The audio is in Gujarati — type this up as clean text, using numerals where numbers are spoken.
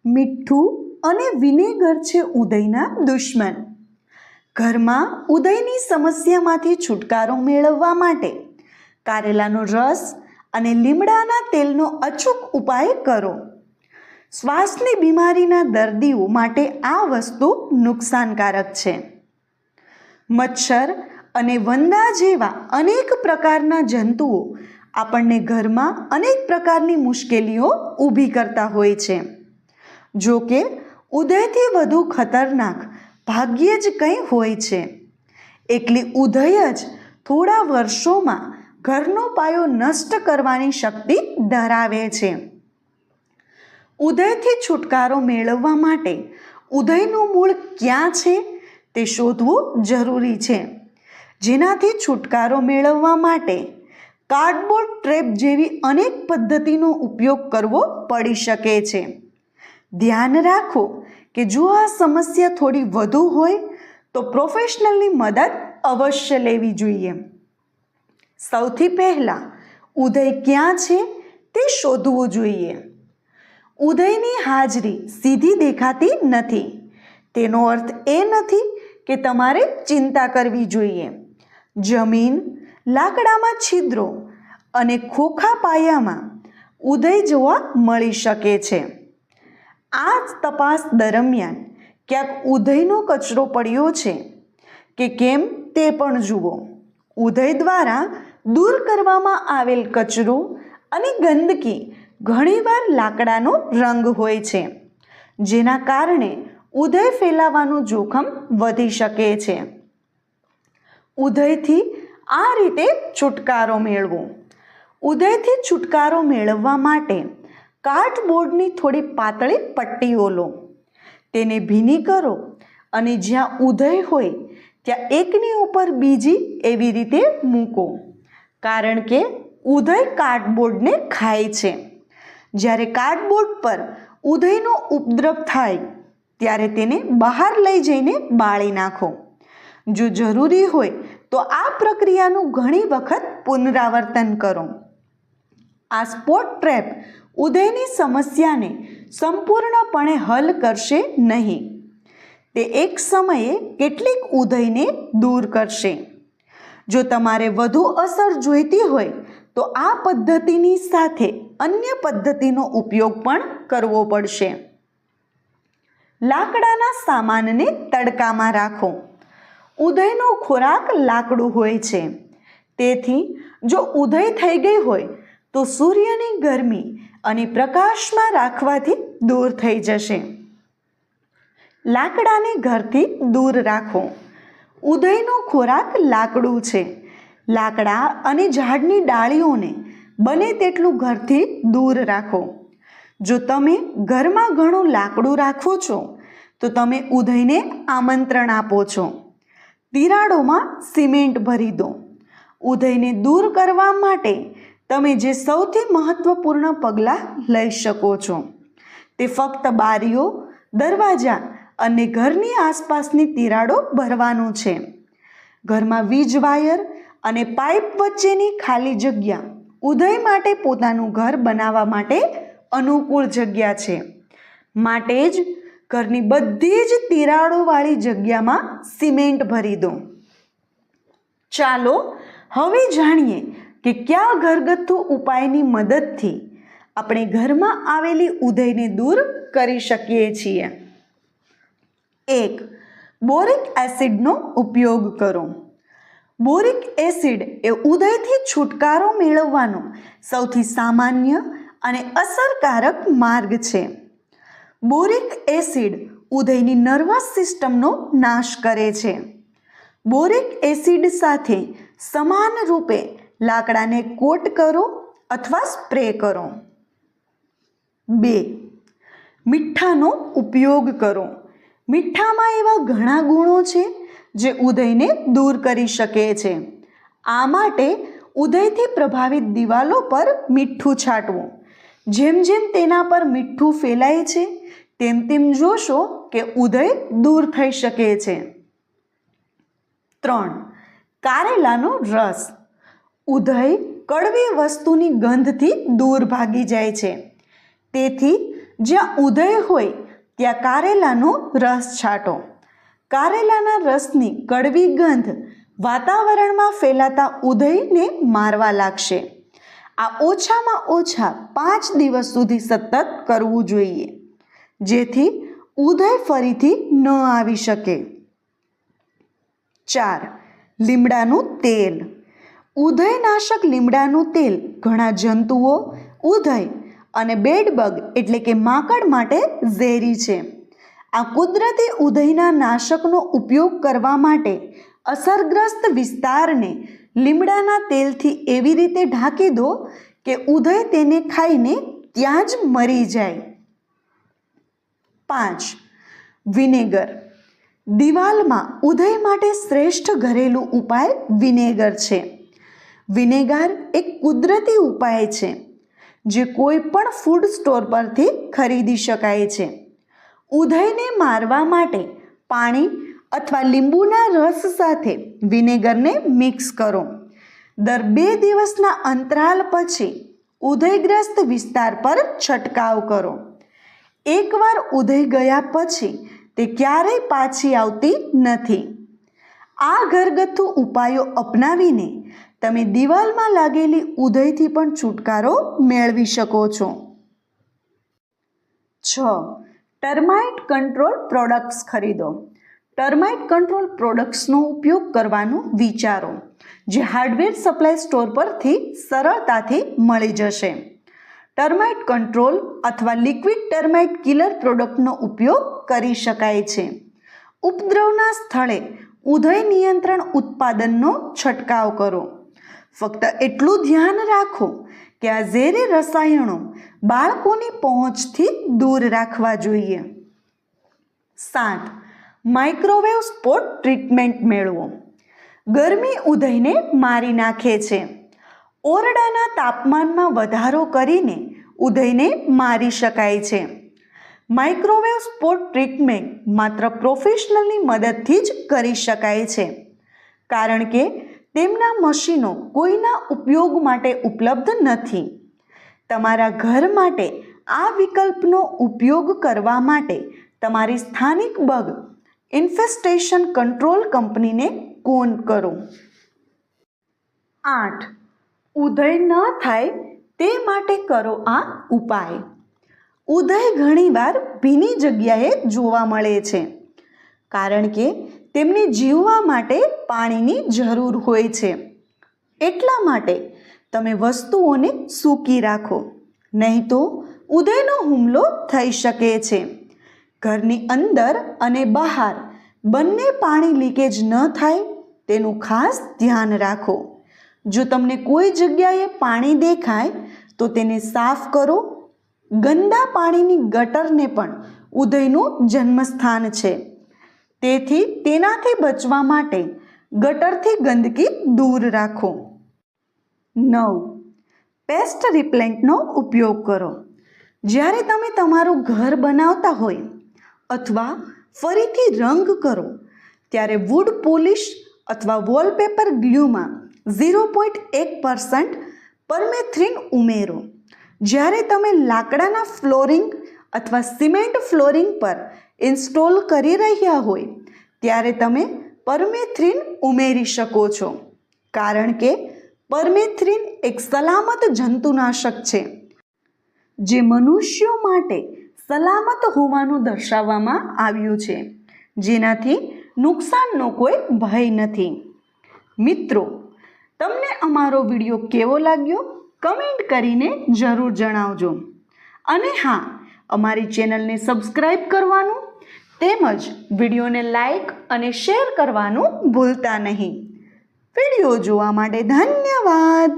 મીઠું અને વિનેગર છે ઉદયના દુશ્મન. ઘરમાં ઉદયની સમસ્યામાંથી છુટકારો મેળવવા માટે કારેલાનો રસ અને લીમડાના તેલનો અચૂક ઉપાય કરો. શ્વાસની બીમારીના દર્દીઓ માટે આ વસ્તુ નુકસાનકારક છે. મચ્છર અને વંદા જેવા અનેક પ્રકારના જંતુઓ આપણને ઘરમાં અનેક પ્રકારની મુશ્કેલીઓ ઊભી કરતા હોય છે. જો કે ઉદયથી વધુ ખતરનાક ભાગ્યે જ કંઈ હોય છે. એકલી ઉદય જ થોડા વર્ષોમાં ઘરનો પાયો નષ્ટ કરવાની શક્તિ ધરાવે છે. ઉદયથી છુટકારો મેળવવા માટે ઉદયનું મૂળ ક્યાં છે તે શોધવું જરૂરી છે. જેનાથી છુટકારો મેળવવા માટે કાર્ડબોર્ડ ટ્રેપ જેવી અનેક પદ્ધતિનો ઉપયોગ કરવો પડી શકે છે. ધ્યાન રાખો કે જો આ સમસ્યા થોડી વધુ હોય તો પ્રોફેશનલની મદદ અવશ્ય લેવી જોઈએ. સૌથી પહેલાં ઉદય ક્યાં છે તે શોધવું જોઈએ. ઉદયની હાજરી સીધી દેખાતી નથી. તેનો અર્થ એ નથી કે તમારે ચિંતા કરવી જોઈએ. જમીન, લાકડામાં છિદ્રો અને ખોખા પાયામાં ઉદય જોવા મળી શકે છે. આ તપાસ દરમિયાન ક્યાંક ઉદયનો કચરો પડ્યો છે કે કેમ તે પણ જુઓ. ઉદય દ્વારા દૂર કરવામાં આવેલ કચરો અને ગંદકી ઘણીવાર લાકડાનો રંગ હોય છે, જેના કારણે ઉદય ફેલાવાનું જોખમ વધી શકે છે. ઉદયથી આ રીતે છુટકારો મેળવો. ઉદયથી છુટકારો મેળવવા માટે કાર્ડબોર્ડની થોડી પાતળી પટ્ટીઓ લો. તેને ભીની કરો અને જ્યાં ઉદય હોય ત્યાં એકની ઉપર બીજી એવી રીતે મૂકો. કારણ કે ઉદય કાર્ડબોર્ડને ખાય છે. જ્યારે કાર્ડબોર્ડ પર ઉદયનો ઉપદ્રવ થાય ત્યારે તેને બહાર લઈ જઈને બાળી નાખો. જો જરૂરી હોય તો આ પ્રક્રિયાનું ઘણી વખત પુનરાવર્તન કરો. આ સ્પોટ ટ્રેપ ઉદયની સમસ્યાને સંપૂર્ણપણે હલ કરશે નહીં. તે એક સમયે કેટલીક ઉદયને દૂર કરશે. જો તમારે વધુ અસર જોઈતી હોય તો આ પદ્ધતિની સાથે અન્ય પદ્ધતિનો ઉપયોગ પણ કરવો પડશે. લાકડાના સામાનને તડકામાં રાખો. ઉદયનો ખોરાક લાકડું હોય છે. તેથી જો ઉદય થઈ ગઈ હોય તો સૂર્યની ગરમી અને પ્રકાશમાં રાખવાથી દૂર થઈ જશે. લાકડાને ઘરથી દૂર રાખો. ઉદયનો ખોરાક લાકડું છે. લાકડા અને ઝાડની ડાળીઓને બને તેટલું ઘરથી દૂર રાખો. જો તમે ઘરમાં ઘણું લાકડું રાખો છો તો તમે ઉદયને આમંત્રણ આપો છો. તિરાડોમાં સિમેન્ટ ભરી દો. ઉદયને દૂર કરવા માટે તમે જે સૌથી મહત્વપૂર્ણ પગલાં લઈ શકો છો તે ફક્ત બારીઓ, દરવાજા અને ઘરની આસપાસની તિરાડો ભરવાનું છે. ઘરમાં વીજ વાયર અને પાઇપ વચ્ચેની ખાલી જગ્યા ઉદય માટે પોતાનું ઘર બનાવવા માટે અનુકૂળ જગ્યા છે. માટે જ ઘરની બધી જ તિરાડોવાળી જગ્યામાં સિમેન્ટ ભરી દો. ચાલો હવે જાણીએ કે કયા ઘરગથ્થુ ઉપાયની મદદથી આપણે ઘરમાં આવેલી ઉદયને દૂર કરી શકીએ છીએ. 1. બોરિક એસિડનો ઉપયોગ કરો. બોરિક એસિડ એ ઉદયથી છુટકારો મેળવવાનો સૌથી સામાન્ય અને અસરકારક માર્ગ છે. બોરિક એસિડ ઉદયની નર્વસ સિસ્ટમનો નાશ કરે છે. બોરિક એસિડ સાથે સમાન રૂપે લાકડાને કોટ કરો અથવા સ્પ્રે કરો. 2. મીઠાનો ઉપયોગ કરો. મીઠામાં એવા ઘણા ગુણો છે જે ઉદયને દૂર કરી શકે છે. આ માટે ઉદયથી પ્રભાવિત દિવાલો પર મીઠું છાંટવું. જેમ જેમ તેના પર મીઠું ફેલાય છે તેમ તેમ જોશો કે ઉદય દૂર થઈ શકે છે. 3. કારેલાનો રસ. ઉદય કડવી વસ્તુની ગંધથી દૂર ભાગી જાય છે. તેથી જ્યાં ઉધઈ હોય ત્યાં કારેલાનો રસ છાંટો. કારેલાના રસની કડવી ગંધ વાતાવરણમાં ફેલાતા ઉધઈને મારવા લાગશે. આ ઓછામાં ઓછા 5 દિવસ સુધી સતત કરવું જોઈએ, જેથી ઉધઈ ફરીથી ન આવી શકે. 4. લીમડાનું તેલ. ઉધઈનાશક લીમડાનું તેલ ઘણા જંતુઓ, ઉધઈ અને બેડબગ એટલે કે માકડ માટે ઝેરી છે. આ કુદરતી ઉધઈના નાશકનો ઉપયોગ કરવા માટે અસરગ્રસ્ત વિસ્તારને લીમડાના તેલથી એવી રીતે ઢાંકી દો કે ઉધઈ તેને ખાઈને ત્યાં જ મરી જાય. 5. વિનેગર. દિવાલમાં ઉધઈ માટે શ્રેષ્ઠ ઘરેલું ઉપાય વિનેગર છે. વિનેગર એક કુદરતી ઉપાય છે જે કોઈ પણ ફૂડ સ્ટોર પરથી ખરીદી શકાય છે. ઉધઈને મારવા માટે પાણી અથવા લીંબુના રસ સાથે વિનેગરને મિક્સ કરો. દર 2 દિવસના અંતરાલ પછી ઉધઈગ્રસ્ત વિસ્તાર પર છંટકાવ કરો. એકવાર ઉધઈ ગયા પછી તે ક્યારેય પાછી આવતી નથી. આ ઘરગથ્થુ ઉપાયો અપનાવીને તમે દિવાલમાં લાગેલી ઉધઈથી પણ છુટકારો મેળવી શકો છો. 6. ટર્માઇટ કંટ્રોલ પ્રોડક્ટ્સ ખરીદો. ટર્માઇટ કંટ્રોલ પ્રોડક્ટ્સનો ઉપયોગ કરવાનું વિચારો, જે હાર્ડવેર સપ્લાય સ્ટોર પરથી સરળતાથી મળી જશે. ટર્માઇટ કંટ્રોલ અથવા લિક્વિડ ટર્માઇટ કિલર પ્રોડક્ટનો ઉપયોગ કરી શકાય છે. ઉપદ્રવના સ્થળે ઉધઈ નિયંત્રણ ઉત્પાદનનો છંટકાવ કરો. ફક્ત એટલું ધ્યાન રાખો કે આ ઝેરી રસાયણો બાળકોની પહોંચથી દૂર રાખવા જોઈએ. 7. માઇક્રોવેવ સ્પોટ ટ્રીટમેન્ટ મેળવો. ગરમી ઉધઈને મારી નાખે છે. ઓરડાના તાપમાનમાં વધારો કરીને ઉધઈને મારી શકાય છે. માઇક્રોવેવ સ્પોટ ટ્રીટમેન્ટ માત્ર પ્રોફેશનલની મદદથી જ કરી શકાય છે, કારણ કે તેમના મશીનો કોઈના ઉપયોગ માટે ઉપલબ્ધ નથી. તમારા ઘર માટે આ વિકલ્પનો ઉપયોગ કરવા માટે તમારી સ્થાનિક બગ ઇન્ફેસ્ટેશન કંટ્રોલ કંપનીને ફોન કરો. 8. ઉધઈ ન થાય તે માટે કરો આ ઉપાય. ઉધઈ ઘણીવાર ભીની જગ્યાએ જોવા મળે છે, કારણ કે તેમને જીવવા માટે પાણીની જરૂર હોય છે. એટલા માટે તમે વસ્તુઓને સૂકી રાખો, નહીં તો ઉધઈનો હુમલો થઈ શકે છે. ઘરની અંદર અને બહાર બંને પાણી લીકેજ ન થાય તેનું ખાસ ધ્યાન રાખો. જો તમને કોઈ જગ્યાએ પાણી દેખાય તો તેને સાફ કરો. ગંદા પાણીની ગટરને પણ ઉધઈનું જન્મસ્થાન છે, તેથી તેનાથી બચવા માટે ગટરથી ગંદકી દૂર રાખો. 9. પેસ્ટ રિપેલેન્ટનો ઉપયોગ કરો. જ્યારે તમે તમારું ઘર બનાવતા હોય અથવા ફરીથી રંગ કરો ત્યારે વુડ પોલિશ અથવા વોલપેપર ગ્લુમાં 0.1% પરમેથ્રિન ઉમેરો. જ્યારે તમે લાકડાના ફ્લોરિંગ અથવા સિમેન્ટ ફ્લોરિંગ પર ઇન્સ્ટોલ કરી રહ્યા હોય ત્યારે તમે પરમેથ્રિન ઉમેરી શકો છો, કારણ કે પરમેથ્રિન એક સલામત જંતુનાશક છે જે મનુષ્યો માટે સલામત હોવાનું દર્શાવવામાં આવ્યું છે, જેનાથી નુકસાનનો કોઈ ભય નથી. મિત્રો, તમને અમારો વિડીયો કેવો લાગ્યો કમેન્ટ કરીને જરૂર જણાવજો. અને હા, અમારી ચેનલને સબસ્ક્રાઈબ કરવાનું તેમજ વિડીયોને લાઈક અને શેર કરવાનું ભૂલતા નહીં. વિડીયો જોવા માટે ધન્યવાદ.